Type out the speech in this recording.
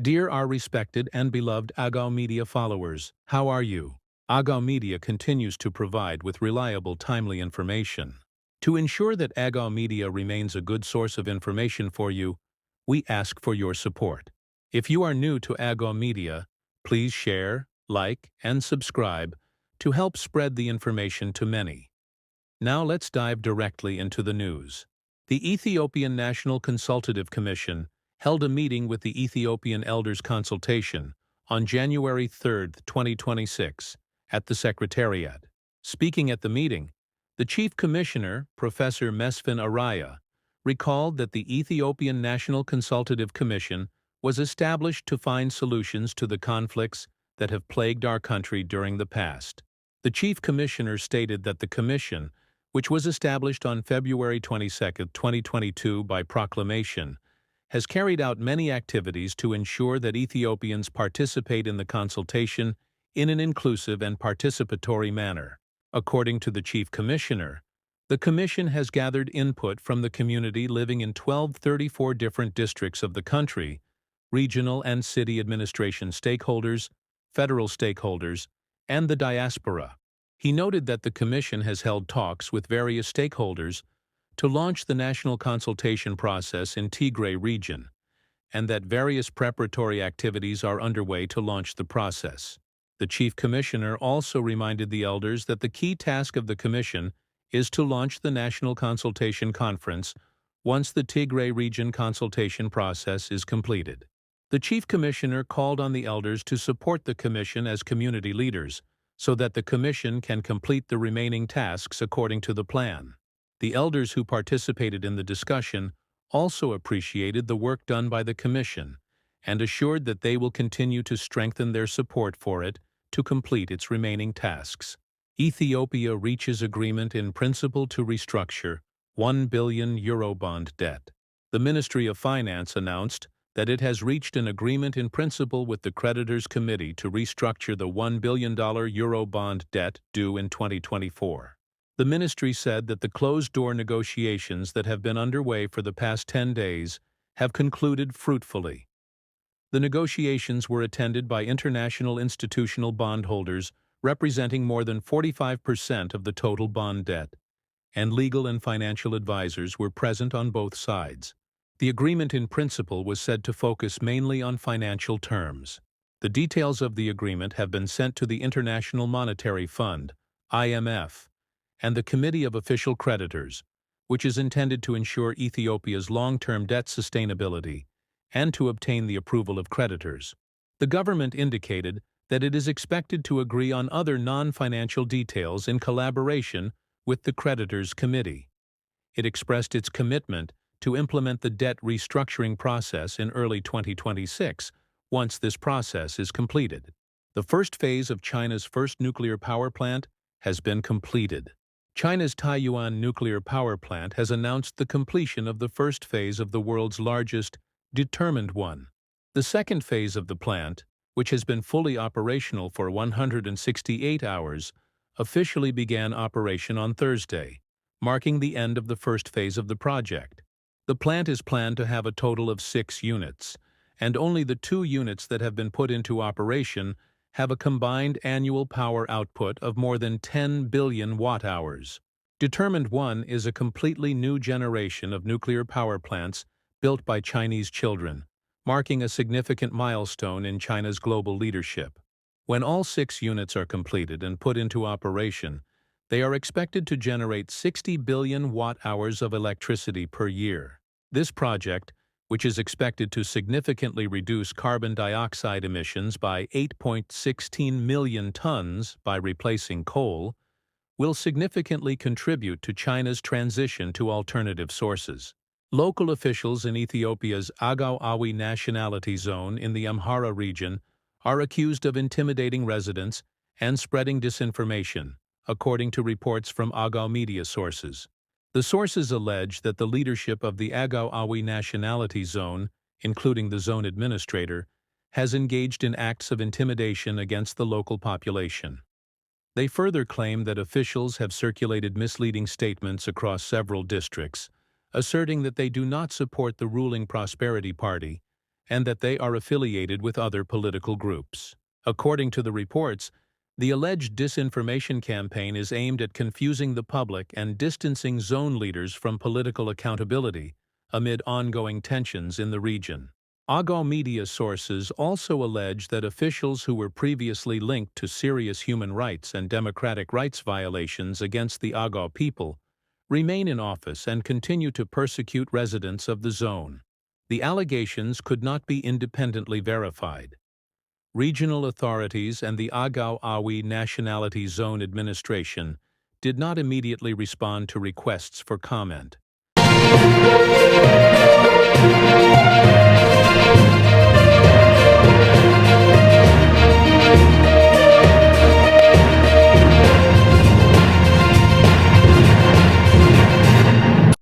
Dear our respected and beloved Agao Media followers, how are you? Agao Media continues to provide with reliable, timely information. To ensure that Agao Media remains a good source of information for you, we ask for your support. If you are new to Agao Media, please share, like, and subscribe to help spread the information to many. Now let's dive directly into the news. The Ethiopian National Consultative Commission held a meeting with the Ethiopian Elders Consultation on January 3, 2026, at the Secretariat. Speaking at the meeting, the Chief Commissioner, Professor Mesfin Araya, recalled that the Ethiopian National Consultative Commission was established to find solutions to the conflicts that have plagued our country during the past. The Chief Commissioner stated that the Commission, which was established on February 22, 2022 by proclamation, has carried out many activities to ensure that Ethiopians participate in the consultation in an inclusive and participatory manner. According to the Chief Commissioner, the Commission has gathered input from the community living in 1234 different districts of the country, regional and city administration stakeholders, federal stakeholders, and the diaspora. He noted that the Commission has held talks with various stakeholders to launch the national consultation process in Tigray region, and that various preparatory activities are underway to launch the process. The Chief Commissioner also reminded the elders that the key task of the Commission is to launch the National Consultation Conference once the Tigray region consultation process is completed. The Chief Commissioner called on the elders to support the Commission as community leaders so that the Commission can complete the remaining tasks according to the plan. The elders who participated in the discussion also appreciated the work done by the Commission and assured that they will continue to strengthen their support for it to complete its remaining tasks. Ethiopia reaches agreement in principle to restructure €1 billion Eurobond debt. The Ministry of Finance announced that it has reached an agreement in principle with the Creditors Committee to restructure the $1 billion Eurobond debt due in 2024. The ministry said that the closed-door negotiations that have been underway for the past 10 days have concluded fruitfully. The negotiations were attended by international institutional bondholders representing more than 45% of the total bond debt, and legal and financial advisors were present on both sides. The agreement in principle was said to focus mainly on financial terms. The details of the agreement have been sent to the International Monetary Fund, IMF, and the Committee of Official Creditors, which is intended to ensure Ethiopia's long-term debt sustainability and to obtain the approval of creditors. The government indicated that it is expected to agree on other non-financial details in collaboration with the Creditors Committee. It expressed its commitment to implement the debt restructuring process in early 2026 once this process is completed. The first phase of China's first nuclear power plant has been completed. China's Taiyuan nuclear power plant has announced the completion of the first phase of the world's largest, determined one. The second phase of the plant, which has been fully operational for 168 hours, officially began operation on Thursday, marking the end of the first phase of the project. The plant is planned to have a total of 6 units, and only the 2 units that have been put into operation have a combined annual power output of more than 10 billion watt-hours. Determined 1 is a completely new generation of nuclear power plants built by Chinese children, marking a significant milestone in China's global leadership. When all 6 units are completed and put into operation, they are expected to generate 60 billion watt-hours of electricity per year. This project, which is expected to significantly reduce carbon dioxide emissions by 8.16 million tons by replacing coal, will significantly contribute to China's transition to alternative sources. Local officials in Ethiopia's Agaw-Awi nationality zone in the Amhara region are accused of intimidating residents and spreading disinformation, according to reports from Agaw media sources. The sources allege that the leadership of the Agaw-Awi nationality zone, including the zone administrator, has engaged in acts of intimidation against the local population. They further claim that officials have circulated misleading statements across several districts, asserting that they do not support the ruling Prosperity Party and that they are affiliated with other political groups. According to the reports, the alleged disinformation campaign is aimed at confusing the public and distancing zone leaders from political accountability amid ongoing tensions in the region. Agao media sources also allege that officials who were previously linked to serious human rights and democratic rights violations against the Agao people remain in office and continue to persecute residents of the zone. The allegations could not be independently verified. Regional authorities and the Agao Awi Nationality Zone Administration did not immediately respond to requests for comment.